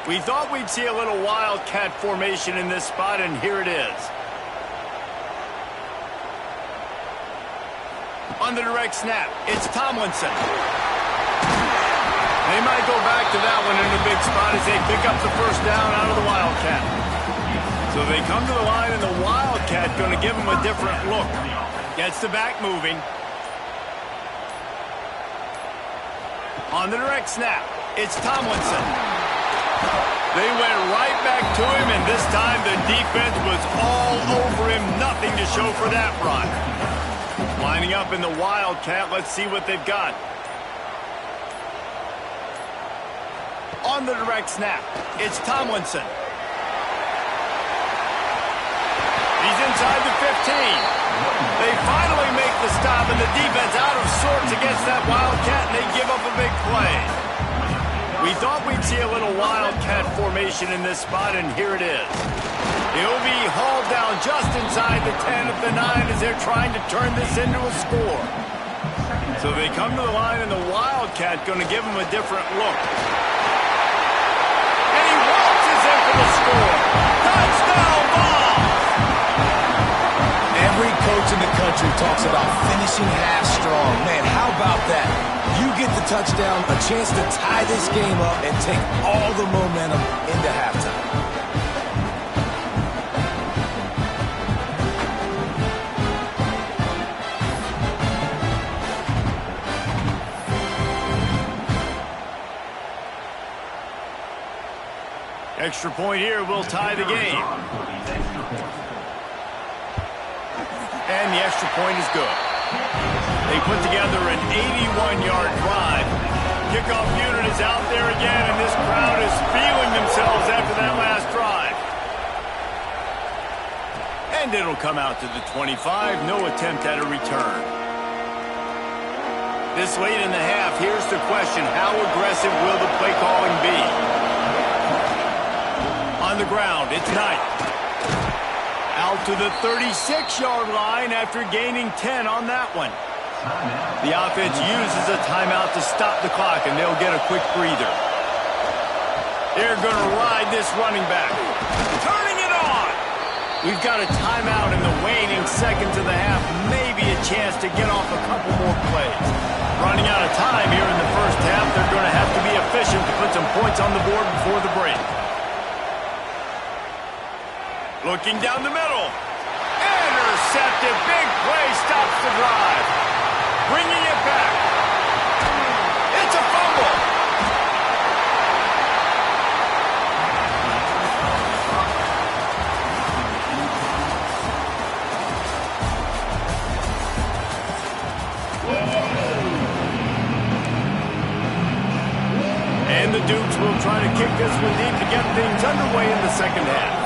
We thought we'd see a little wildcat formation in this spot, and here it is. On the direct snap, it's Tomlinson. They might go back to that one in the big spot as they pick up the first down out of the wildcat. So they come to the line, and the wildcat going to give them a different look. Gets the back moving. On the direct snap, it's Tomlinson. They went right back to him, and this time the defense was all over him. Nothing to show for that run. Lining up in the wildcat, let's see what they've got. On the direct snap, it's Tomlinson. He's inside the 15. They finally make the stop, and the defense out of sorts against that wildcat, and they give up a big play. We thought we'd see a little wildcat formation in this spot, and here it is. He'll be hauled down just inside the 10 of the 9 as they're trying to turn this into a score. So they come to the line, and the wildcat going to give him a different look. And he waltzes in for the score. Touchdown ball! Every coach in the country talks about finishing half strong. Man, how about that? You get the touchdown, a chance to tie this game up and take all the momentum into halftime. Extra point here will tie the game. And the extra point is good. They put together an 81-yard drive. Kickoff unit is out there again, and this crowd is feeling themselves after that last drive. And it'll come out to the 25. No attempt at a return. This late in the half, here's the question. How aggressive will the play calling be? On the ground, it's Knight. Out to the 36-yard line after gaining 10 on that one. The offense uses a timeout to stop the clock, and they'll get a quick breather. They're going to ride this running back. Turning it on! We've got a timeout in the waning seconds of the half. Maybe a chance to get off a couple more plays. Running out of time here in the first half. They're going to have to be efficient to put some points on the board before the break. Looking down the middle. Intercepted. Big play stops the drive. Bringing it back. It's a fumble. And the Dukes will try to kick this one deep to get things underway in the second half.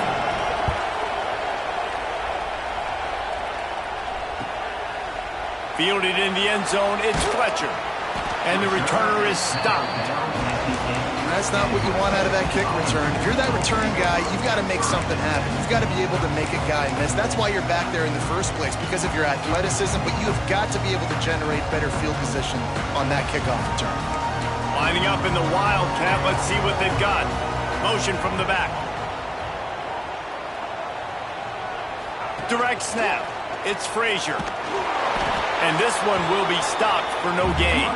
Fielded in the end zone, it's Fletcher. And the returner is stopped. That's not what you want out of that kick return. If you're that return guy, you've got to make something happen. You've got to be able to make a guy miss. That's why you're back there in the first place, because of your athleticism, but you've got to be able to generate better field position on that kickoff return. Lining up in the Wildcat, let's see what they've got. Motion from the back. Direct snap. It's Frazier. And this one will be stopped for no gain.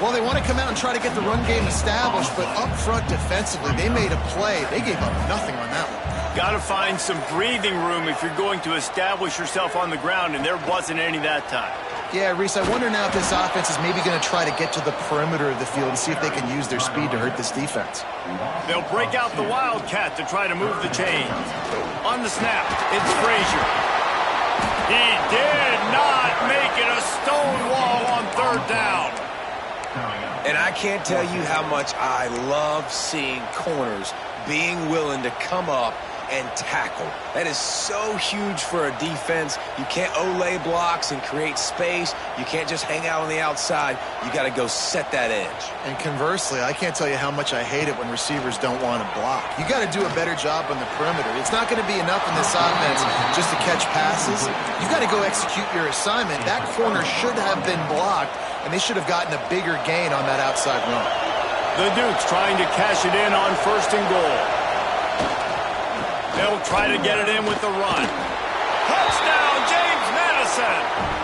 Well, they want to come out and try to get the run game established, but up front defensively, they made a play. They gave up nothing on that one. Got to find some breathing room if you're going to establish yourself on the ground, and there wasn't any that time. Yeah, Reese, I wonder now if this offense is maybe going to try to get to the perimeter of the field and see if they can use their speed to hurt this defense. They'll break out the Wildcat to try to move the chains. On the snap, it's Frazier. He did not make it a stone wall on third down. And I can't tell you how much I love seeing corners being willing to come up and tackle. That is so huge for a defense. You can't Olay blocks and create space. You can't just hang out on the outside. You got to go set that edge. And conversely, I can't tell you how much I hate it when receivers don't want to block. You got to do a better job on the perimeter. It's not going to be enough in this offense just to catch passes. You got to go execute your assignment. That corner should have been blocked, and they should have gotten a bigger gain on that outside run. The Dukes trying to cash it in on first and goal. They'll try to get it in with the run. Touchdown, James Madison!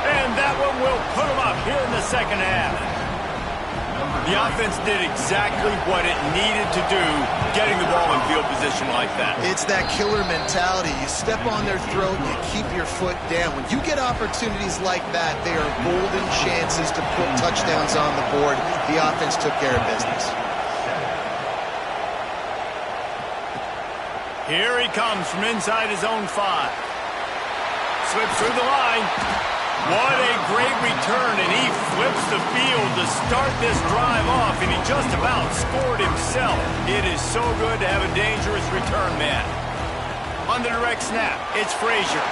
And that one will put them up here in the second half. The offense did exactly what it needed to do, getting the ball in field position like that. It's that killer mentality. You step on their throat, you keep your foot down. When you get opportunities like that, they are golden chances to put touchdowns on the board. The offense took care of business. Here he comes from inside his own 5. Slips through the line. What a great return, and he flips the field to start this drive off, and he just about scored himself. It is so good to have a dangerous return man. On the direct snap, it's Frazier.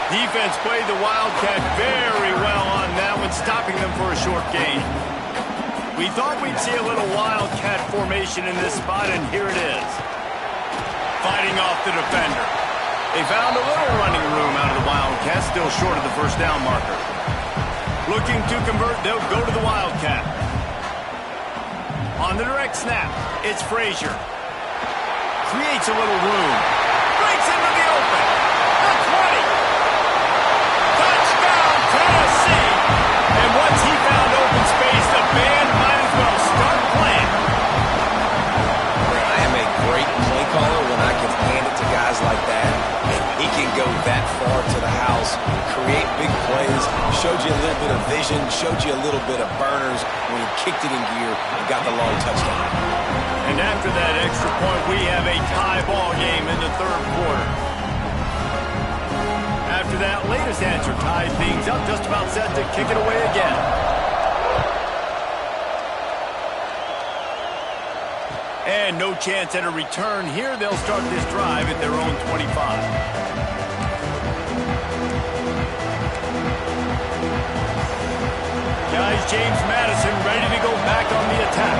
Defense played the Wildcat very well on that one, stopping them for a short gain. We thought we'd see a little Wildcat formation in this spot, and here it is. Fighting off the defender. They found a little running room out of the Wildcat, still short of the first down marker. Looking to convert, they'll go to the Wildcat. On the direct snap, it's Frazier. Creates a little room. Breaks into the open. The 20. Touchdown, Tennessee. And once he found open space, the band might as well start playing. I am a great play caller when I can hand it to guys like that. And he can go that far to the house, create big plays, showed you a little bit of vision, showed you a little bit of burners when he kicked it in gear and got the long touchdown. And after that extra point, we have a tie ball game in the third quarter. After that latest answer tied things up, just about set to kick it away again. And no chance at a return here. They'll start this drive at their own 25. Guys, James Madison ready to go back on the attack.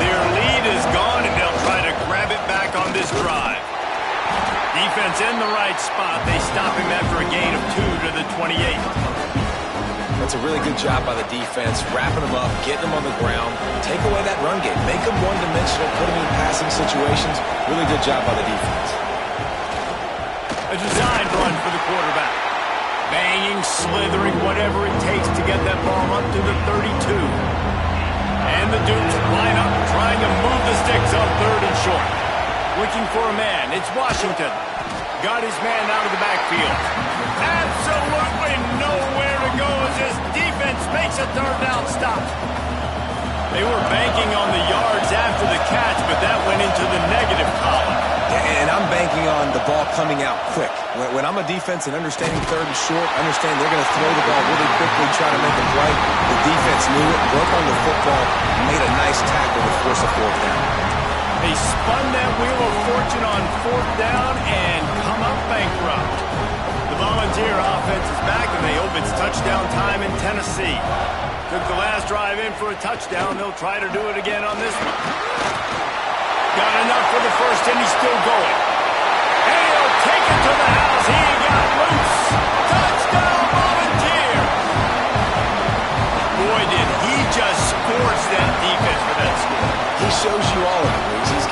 Their lead is gone, and they'll try to grab it back on this drive. Defense in the right spot. They stop him after a gain of 2 to the 28. That's a really good job by the defense, wrapping them up, getting them on the ground, take away that run game, make them one-dimensional, put them in passing situations. Really good job by the defense. A designed run for the quarterback. Banging, slithering, whatever it takes to get that ball up to the 32. And the Dukes line up, trying to move the sticks on 3rd and short. Looking for a man. It's Washington. Got his man out of the backfield. Absolutely nowhere to go as this defense makes a 3rd down stop. They were banking on the yards after the catch, but that went into the negative column. And I'm banking on the ball coming out quick. When I'm a defense and understanding 3rd and short, understand they're going to throw the ball really quickly, try to make a play. The defense knew it, broke on the football, and made a nice tackle to force a 4th down. They spun that wheel of fortune on 4th down and come up bankrupt. The Volunteer offense is back, and they hope it's touchdown time in Tennessee. Took the last drive in for a touchdown. They'll try to do it again on this one. Got enough for the first, and he's still going. And he'll take it to the house. He got loose. Touchdown, Volunteer. Boy, did he just scorch that defense for that score. He shows you all of it, Riggs. He's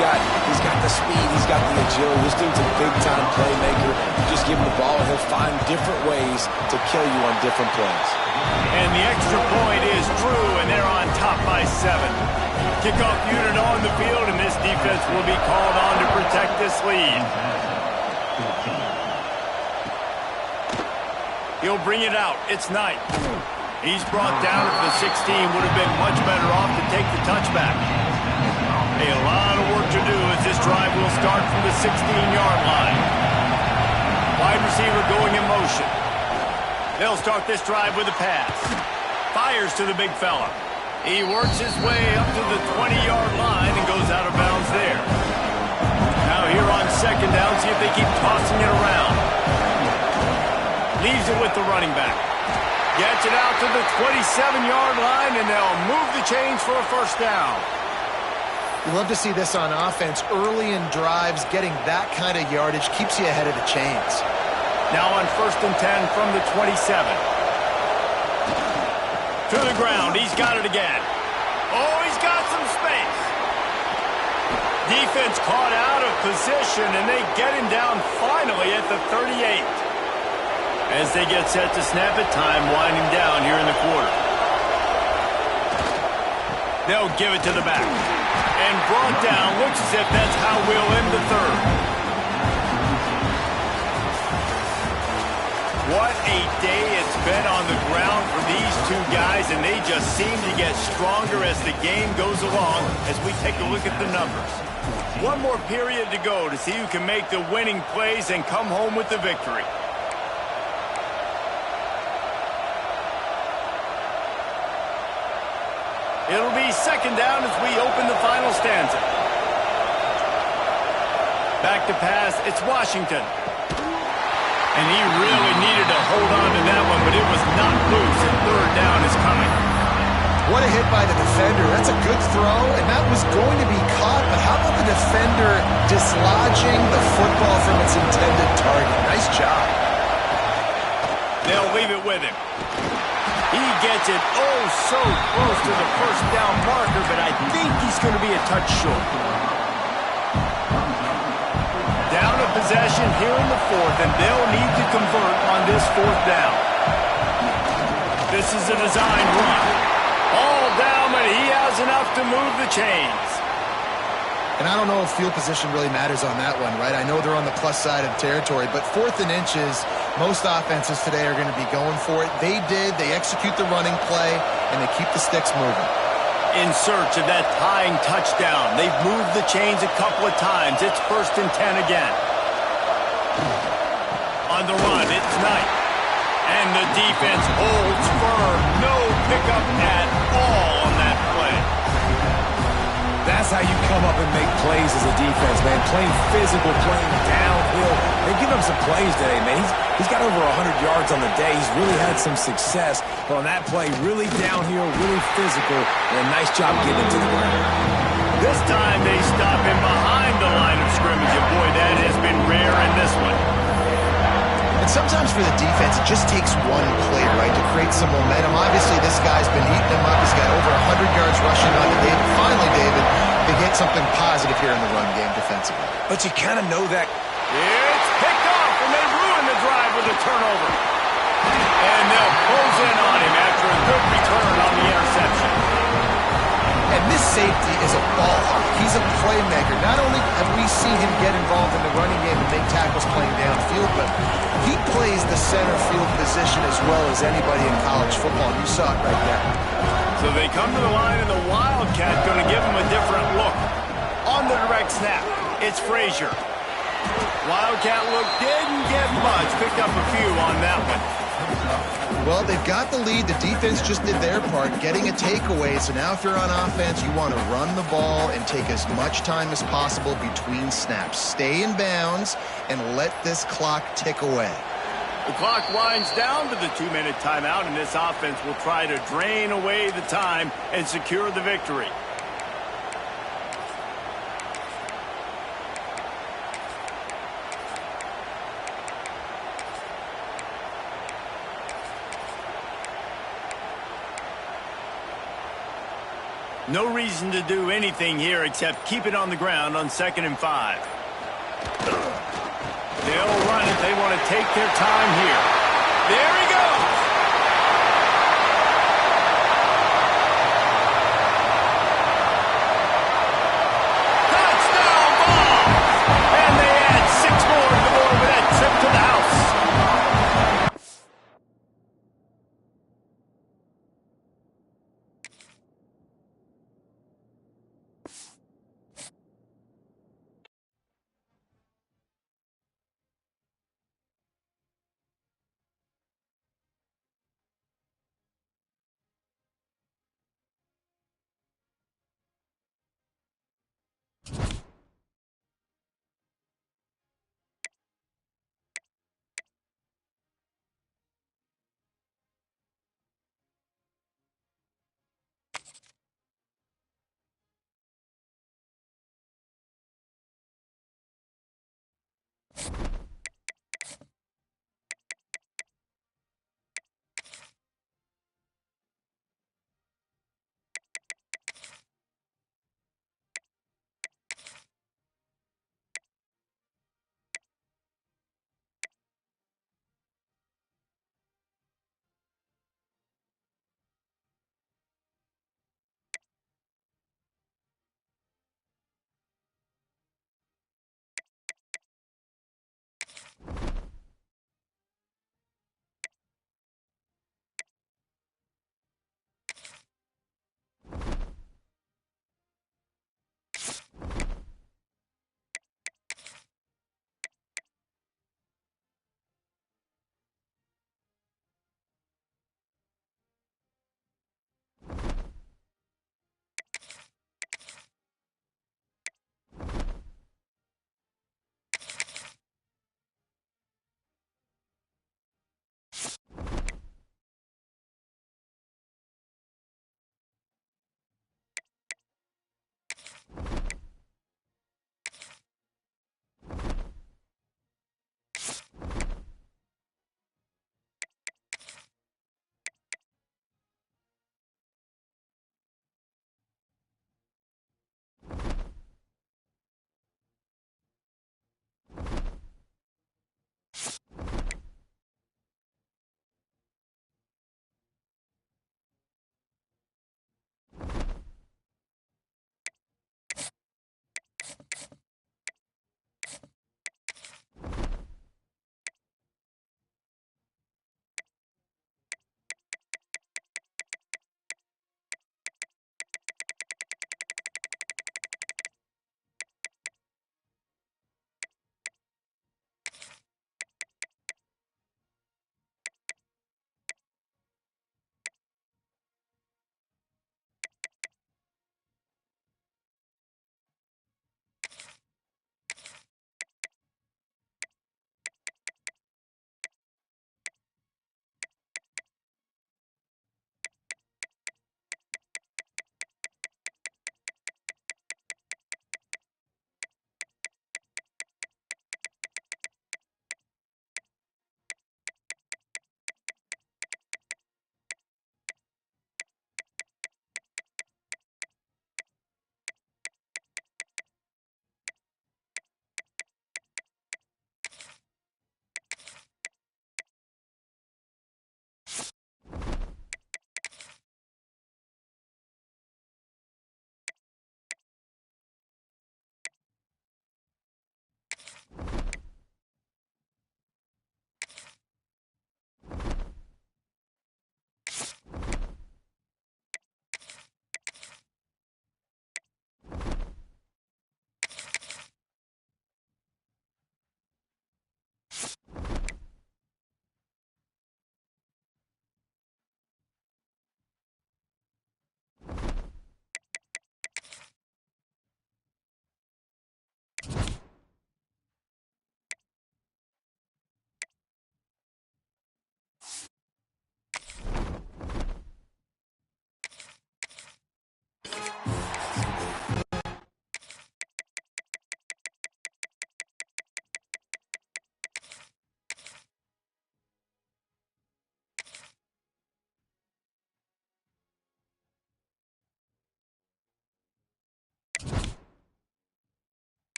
got the speed, he's got the agility. This dude's a big-time playmaker. You just give him the ball, and he'll find different ways to kill you on different plays. And the extra point is true, and they're on top by 7. Kickoff unit on the field, and this defense will be called on to protect this lead. He'll bring it out. It's Knight. He's brought down at the 16. Would have been much better off to take the touchback. A lot of work to do as this drive will start from the 16-yard line. Wide receiver going in motion. They'll start this drive with a pass. Fires to the big fella. He works his way up to the 20-yard line and goes out of bounds there. Now here on 2nd down, see if they keep tossing it around. Leaves it with the running back. Gets it out to the 27-yard line, and they'll move the chains for a 1st down. You love to see this on offense. Early in drives, getting that kind of yardage keeps you ahead of the chains. Now on 1st and 10 from the 27. To the ground. He's got it again. Oh, he's got some space. Defense caught out of position, and they get him down finally at the 38. As they get set to snap it, time winding down here in the quarter. They'll give it to the back. And brought down. Looks as if that's how we'll end the 3rd. What a day it's been on the ground for these two guys, and they just seem to get stronger as the game goes along as we take a look at the numbers. One more period to go to see who can make the winning plays and come home with the victory. It'll be 2nd down as we open the final stanza. Back to pass, it's Washington. And he really needed to hold on to that one, but it was not loose, and 3rd down is coming. What a hit by the defender. That's a good throw, and that was going to be caught, but how about the defender dislodging the football from its intended target? Nice job. They'll leave it with him. He gets it oh so close to the 1st down marker, but I think he's going to be a touch short. Down a possession here in the 4th, and they'll need to convert on this 4th down. This is a design run. All down, but he has enough to move the chains. And I don't know if field position really matters on that one, right? I know they're on the plus side of territory, but 4th and inches, most offenses today are going to be going for it. They did. They execute the running play, and they keep the sticks moving. In search of that tying touchdown. They've moved the chains a couple of times. It's 1st and 10 again. On the run, it's Knight. And the defense holds firm. No pickup at all on that play. That's how you come up and make plays as a defense, man. Playing physical, playing downhill. They give him some plays today, man. He's got over 100 yards on the day. He's really had some success. But on that play, really downhill, really physical, and a nice job getting to the ground. This time they stop him behind the line of scrimmage. And boy, that has been rare in this one. And sometimes for the defense, it just takes one play, right, to create some momentum. Obviously, this guy's been eating them up. He's got over 100 yards rushing on the day. Finally, David, they get something positive here in the run game defensively. But you kind of know that. It's picked off, and they ruin the drive with a turnover. And they'll close in on him after a good return on the interception. He's a playmaker. Not only have we seen him get involved in the running game and make tackles playing downfield, but he plays the center field position as well as anybody in college football. You saw it right there. So they come to the line, and the Wildcat going to give him a different look. On the direct snap, it's Frazier. Wildcat look didn't get much. Picked up a few on that one. Well, they've got the lead. The defense just did their part, getting a takeaway. So now if you're on offense, you want to run the ball and take as much time as possible between snaps. Stay in bounds and let this clock tick away. The clock winds down to the 2-minute timeout, and this offense will try to drain away the time and secure the victory. No reason to do anything here except keep it on the ground on 2nd and 5. They'll run it. They want to take their time here. There he goes. Touchdown ball. And they add 6 more to the board with that trip to the house.